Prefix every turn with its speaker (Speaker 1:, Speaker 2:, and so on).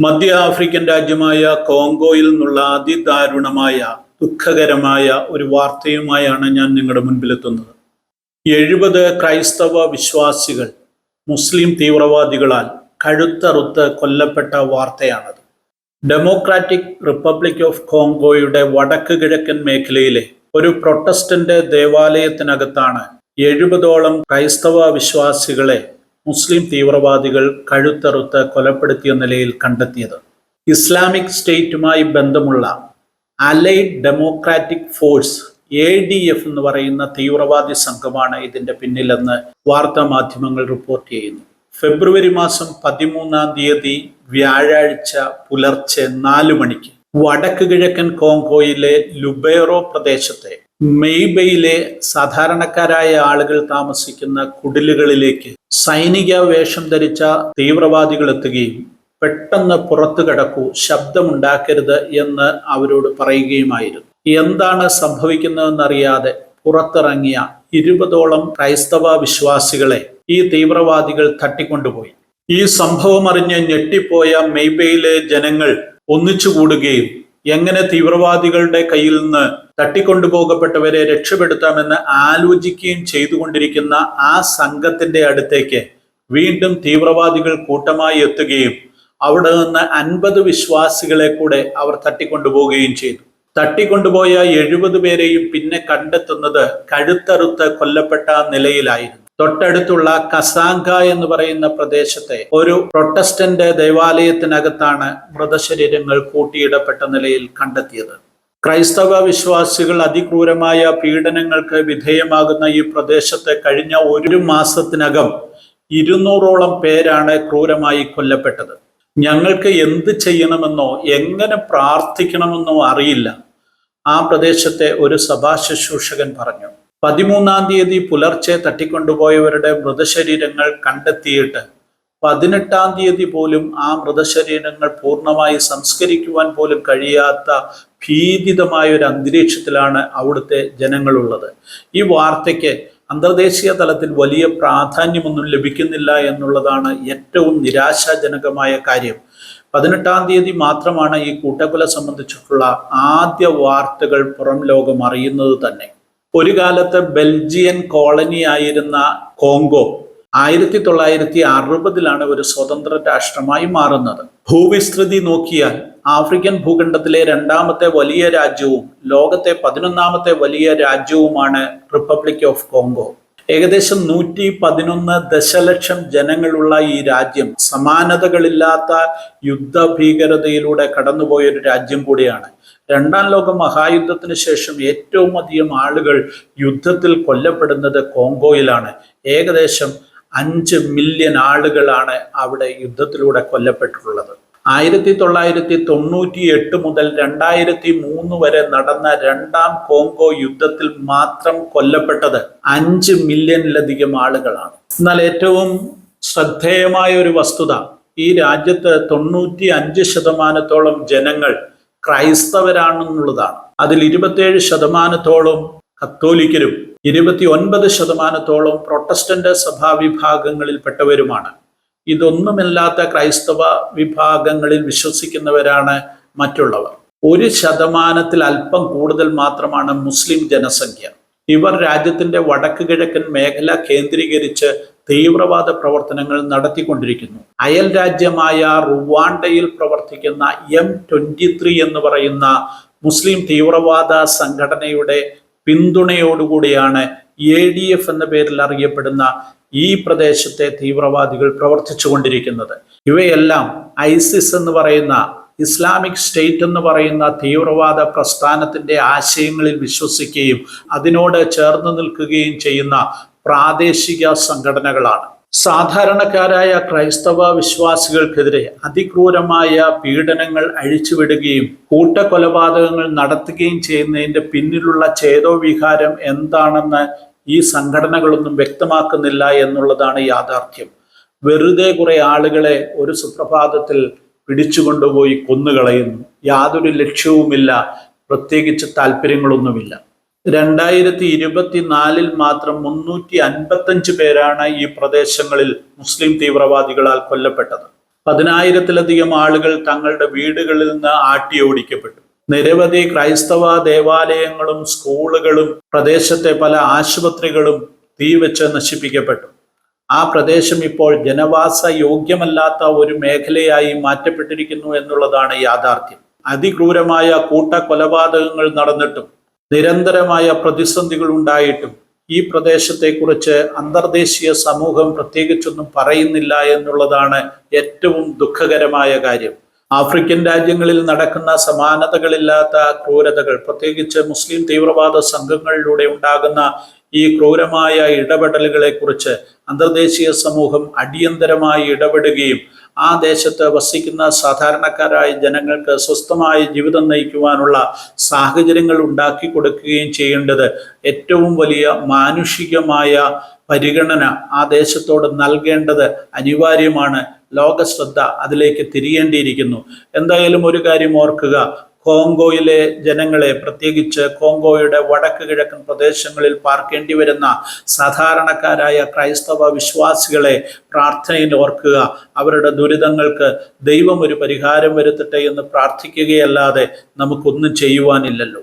Speaker 1: മധ്യ ആഫ്രിക്കൻ രാജ്യമായ കോങ്കോയിൽ നിന്നുള്ള അതിദാരുണമായ ദുഃഖകരമായ ഒരു വാർത്തയുമായാണ് ഞാൻ നിങ്ങളുടെ മുൻപിലെത്തുന്നത്. 70 ക്രൈസ്തവ വിശ്വാസികൾ മുസ്ലിം തീവ്രവാദികളാൽ കഴുത്തറുത്ത് കൊല്ലപ്പെട്ട വാർത്തയാണത്. ഡെമോക്രാറ്റിക് റിപ്പബ്ലിക് ഓഫ് കോങ്കോയുടെ വടക്ക് കിഴക്കൻ മേഖലയിലെ ഒരു പ്രൊട്ടസ്റ്റന്റ് ദേവാലയത്തിനകത്താണ് 70ഓളം ക്രൈസ്തവ വിശ്വാസികളെ മുസ്ലിം തീവ്രവാദികൾ കഴുത്തറുത്ത് കൊലപ്പെടുത്തിയ നിലയിൽ കണ്ടെത്തിയത്. ഇസ്ലാമിക് സ്റ്റേറ്റുമായി ബന്ധമുള്ള അലൈഡ് ഡെമോക്രാറ്റിക് ഫോഴ്സ് ADF എന്ന് പറയുന്ന തീവ്രവാദി സംഘമാണ് ഇതിന്റെ പിന്നിലെന്ന് വാർത്താ മാധ്യമങ്ങൾ റിപ്പോർട്ട് ചെയ്യുന്നു. ഫെബ്രുവരി മാസം 13 വ്യാഴാഴ്ച പുലർച്ചെ 4 മണിക്ക് വടക്ക് കിഴക്കൻ കോങ്കോയിലെ ലുബേറോ പ്രദേശത്തെ മെയ്ബയിലെ സാധാരണക്കാരായ ആളുകൾ താമസിക്കുന്ന കുടിലുകളിലേക്ക് സൈനിക വേഷം ധരിച്ച തീവ്രവാദികൾ എത്തുകയും പെട്ടെന്ന് പുറത്തു കടക്കൂ, ശബ്ദമുണ്ടാക്കരുത് എന്ന് അവരോട് പറയുകയുമായിരുന്നു. എന്താണ് സംഭവിക്കുന്നതെന്നറിയാതെ പുറത്തിറങ്ങിയ 20ഓളം ക്രൈസ്തവ വിശ്വാസികളെ ഈ തീവ്രവാദികൾ തട്ടിക്കൊണ്ടുപോയി. ഈ സംഭവം അറിഞ്ഞ് ഞെട്ടിപ്പോയ മെയ്ബയിലെ ജനങ്ങൾ ഒന്നിച്ചുകൂടുകയും എങ്ങനെ തീവ്രവാദികളുടെ കയ്യിൽ നിന്ന് തട്ടിക്കൊണ്ടുപോകപ്പെട്ടവരെ രക്ഷപ്പെടുത്താമെന്ന് ആലോചിക്കുകയും ചെയ്തുകൊണ്ടിരിക്കുന്ന ആ സംഘത്തിന്റെ അടുത്തേക്ക് വീണ്ടും തീവ്രവാദികൾ കൂട്ടമായി എത്തുകയും അവിടെ നിന്ന് 50 വിശ്വാസികളെ കൂടെ അവർ തട്ടിക്കൊണ്ടുപോവുകയും ചെയ്തു. തട്ടിക്കൊണ്ടുപോയ 70 പേരെയും പിന്നെ കണ്ടെത്തുന്നത് കഴുത്തറുത്ത് കൊല്ലപ്പെട്ട നിലയിലായിരുന്നു. തൊട്ടടുത്തുള്ള കസാങ്ക എന്ന് പറയുന്ന പ്രദേശത്തെ ഒരു പ്രൊട്ടസ്റ്റന്റ് ദേവാലയത്തിനകത്താണ് മൃതശരീരങ്ങൾ കൂട്ടിയിടപ്പെട്ട നിലയിൽ കണ്ടെത്തിയത്. ക്രൈസ്തവ വിശ്വാസികൾ അതിക്രൂരമായ പീഡനങ്ങൾക്ക് വിധേയമാകുന്ന ഈ പ്രദേശത്തെ കഴിഞ്ഞ 1 മാസത്തിനകം 200ഓളം പേരാണ് ക്രൂരമായി കൊല്ലപ്പെട്ടത്. ഞങ്ങൾക്ക് എന്ത് ചെയ്യണമെന്നോ എങ്ങനെ പ്രാർത്ഥിക്കണമെന്നോ അറിയില്ല, ആ പ്രദേശത്തെ ഒരു സഭാ ശുശ്രൂഷകൻ പറഞ്ഞു. 13 പുലർച്ചെ തട്ടിക്കൊണ്ടുപോയവരുടെ മൃതശരീരങ്ങൾ കണ്ടെത്തിയിട്ട് 18 പോലും ആ മൃതശരീരങ്ങൾ പൂർണ്ണമായി സംസ്കരിക്കുവാൻ പോലും കഴിയാത്ത ഭീതിതമായ ഒരു അന്തരീക്ഷത്തിലാണ് അവിടുത്തെ ജനങ്ങളുള്ളത്. ഈ വാർത്തയ്ക്ക് അന്തർദേശീയ തലത്തിൽ വലിയ പ്രാധാന്യമൊന്നും ലഭിക്കുന്നില്ല എന്നുള്ളതാണ് ഏറ്റവും നിരാശാജനകമായ കാര്യം. 18 മാത്രമാണ് ഈ കൂട്ടക്കൊല സംബന്ധിച്ചിട്ടുള്ള ആദ്യ വാർത്തകൾ പുറം ലോകം അറിയുന്നത് തന്നെ. ഒരു കാലത്ത് ബെൽജിയൻ കോളനി ആയിരുന്ന കോങ്കോ 1960 ഒരു സ്വതന്ത്ര രാഷ്ട്രമായി മാറുന്നത്. ഭൂവിസ്തൃതി നോക്കിയാൽ ആഫ്രിക്കൻ ഭൂഖണ്ഡത്തിലെ 2ാമത്തെ വലിയ രാജ്യവും ലോകത്തെ 11ാമത്തെ വലിയ രാജ്യവുമാണ് റിപ്പബ്ലിക് ഓഫ് കോങ്കോ. ഏകദേശം 111 ദശലക്ഷം ജനങ്ങളുള്ള ഈ രാജ്യം സമാനതകളില്ലാത്ത യുദ്ധഭീകരതയിലൂടെ കടന്നുപോയ ഒരു രാജ്യം കൂടിയാണ്. 2ാം ലോക മഹായുദ്ധത്തിന് ശേഷം ഏറ്റവും അധികം ആളുകൾ യുദ്ധത്തിൽ കൊല്ലപ്പെടുന്നത് കോങ്കോയിലാണ്. ഏകദേശം 5 മില്യൺ ആളുകളാണ് അവിടെ യുദ്ധത്തിലൂടെ കൊല്ലപ്പെട്ടിട്ടുള്ളത്. 1998 മുതൽ 2003 വരെ നടന്ന 2ാം കോങ്കോ യുദ്ധത്തിൽ മാത്രം കൊല്ലപ്പെട്ടത് 5 മില്യണിലധികം ആളുകളാണ്. എന്നാൽ ഏറ്റവും ശ്രദ്ധേയമായ ഒരു വസ്തുത, ഈ രാജ്യത്ത് 95% ജനങ്ങൾ ക്രൈസ്തവരാണെന്നുള്ളതാണ്. അതിൽ 27% കത്തോലിക്കരും 29% പ്രൊട്ടസ്റ്റന്റ് സഭാവിഭാഗങ്ങളിൽപ്പെട്ടവരുമാണ്. ഇതൊന്നുമില്ലാത്ത ക്രൈസ്തവ വിഭാഗങ്ങളിൽ വിശ്വസിക്കുന്നവരാണ് മറ്റുള്ളവർ. 1% അല്പം കൂടുതൽ മാത്രമാണ് മുസ്ലിം ജനസംഖ്യ. ഇവർ രാജ്യത്തിന്റെ വടക്ക് കിഴക്കൻ മേഖല കേന്ദ്രീകരിച്ച് തീവ്രവാദ പ്രവർത്തനങ്ങൾ നടത്തിക്കൊണ്ടിരിക്കുന്നു. അയൽ രാജ്യമായ റുവാണ്ടയിൽ പ്രവർത്തിക്കുന്ന M23 എന്ന് പറയുന്ന മുസ്ലിം തീവ്രവാദ സംഘടനയുടെ പിന്തുണയോടുകൂടിയാണ് ADF എന്ന പേരിൽ അറിയപ്പെടുന്ന ഈ പ്രദേശത്തെ തീവ്രവാദികൾ പ്രവർത്തിച്ചു കൊണ്ടിരിക്കുന്നത്. ഇവയെല്ലാം ഐസിസ് എന്ന് പറയുന്ന ഇസ്ലാമിക് സ്റ്റേറ്റ് എന്ന് പറയുന്ന തീവ്രവാദ പ്രസ്ഥാനത്തിന്റെ ആശയങ്ങളിൽ വിശ്വസിക്കുകയും അതിനോട് ചേർന്ന് നിൽക്കുകയും ചെയ്യുന്ന പ്രാദേശിക സംഘടനകളാണ്. സാധാരണക്കാരായ ക്രൈസ്തവ വിശ്വാസികൾക്കെതിരെ അതിക്രൂരമായ പീഡനങ്ങൾ അഴിച്ചുവിടുകയും കൂട്ടക്കൊലപാതകങ്ങൾ നടത്തുകയും ചെയ്യുന്നതിന്റെ പിന്നിലുള്ള ചേതോവികാരം എന്താണെന്ന് ഈ സംഘടനകളൊന്നും വ്യക്തമാക്കുന്നില്ല എന്നുള്ളതാണ് യാഥാർത്ഥ്യം. വെറുതെ കുറെ ആളുകളെ ഒരു സുപ്രഭാതത്തിൽ പിടിച്ചുകൊണ്ടുപോയി കൊന്നുകളയുന്നു. യാതൊരു ലക്ഷ്യവുമില്ല, പ്രത്യേകിച്ച് താല്പര്യങ്ങളൊന്നുമില്ല. 2024 മാത്രം 355 പേരാണ് ഈ പ്രദേശങ്ങളിൽ മുസ്ലിം തീവ്രവാദികളാൽ കൊല്ലപ്പെട്ടത്. 10,000-ലധികം ആളുകൾ തങ്ങളുടെ വീടുകളിൽ നിന്ന് ആട്ടിയോടിക്കപ്പെട്ടു. നിരവധി ക്രൈസ്തവ ദേവാലയങ്ങളും സ്കൂളുകളും പ്രദേശത്തെ പല ആശുപത്രികളും തീവെച്ച് നശിപ്പിക്കപ്പെട്ടു. ആ പ്രദേശം ഇപ്പോൾ ജനവാസ യോഗ്യമല്ലാത്ത ഒരു മേഖലയായി മാറ്റപ്പെട്ടിരിക്കുന്നു എന്നുള്ളതാണ് യാഥാർത്ഥ്യം. അതിക്രൂരമായ കൂട്ടക്കൊലപാതകങ്ങൾ നടന്നിട്ടും നിരന്തരമായ പ്രതിസന്ധികൾ ഉണ്ടായിട്ടും ഈ പ്രദേശത്തെക്കുറിച്ച് അന്തർദേശീയ സമൂഹം പ്രത്യേകിച്ചൊന്നും പറയുന്നില്ല എന്നുള്ളതാണ് ഏറ്റവും ദുഃഖകരമായ കാര്യം. ആഫ്രിക്കൻ രാജ്യങ്ങളിൽ നടക്കുന്ന സമാനതകളില്ലാത്ത ക്രൂരതകൾ, പ്രത്യേകിച്ച് മുസ്ലിം തീവ്രവാദ സംഘങ്ങളിലൂടെ ഉണ്ടാകുന്ന ഈ ക്രൂരമായ ഇടപെടലുകളെ കുറിച്ച് അന്തർദേശീയ സമൂഹം അടിയന്തരമായി ഇടപെടുകയും ആ ദേശത്ത് വസിക്കുന്ന സാധാരണക്കാരായ ജനങ്ങൾക്ക് സ്വസ്ഥമായ ജീവിതം നയിക്കുവാനുള്ള സാഹചര്യങ്ങൾ ഉണ്ടാക്കി കൊടുക്കുകയും ചെയ്യേണ്ടത് ഏറ്റവും വലിയ മാനുഷികമായ പരിഗണന ആ ദേശത്തോട് നൽകേണ്ടത് അനിവാര്യമാണ്. ലോക ശ്രദ്ധ അതിലേക്ക് തിരിയേണ്ടിയിരിക്കുന്നു. എന്തായാലും ഒരു കാര്യം ഓർക്കുക, കോങ്കോയിലെ ജനങ്ങളെ, പ്രത്യേകിച്ച് കോങ്കോയുടെ വടക്ക് കിഴക്കൻ പ്രദേശങ്ങളിൽ പാർക്കേണ്ടി വരുന്ന സാധാരണക്കാരായ ക്രൈസ്തവ വിശ്വാസികളെ പ്രാർത്ഥനയിൽ ഓർക്കുക. അവരുടെ ദുരിതങ്ങൾക്ക് ദൈവം ഒരു പരിഹാരം വരുത്തട്ടെ എന്ന് പ്രാർത്ഥിക്കുകയല്ലാതെ നമുക്കൊന്നും ചെയ്യുവാനില്ലല്ലോ.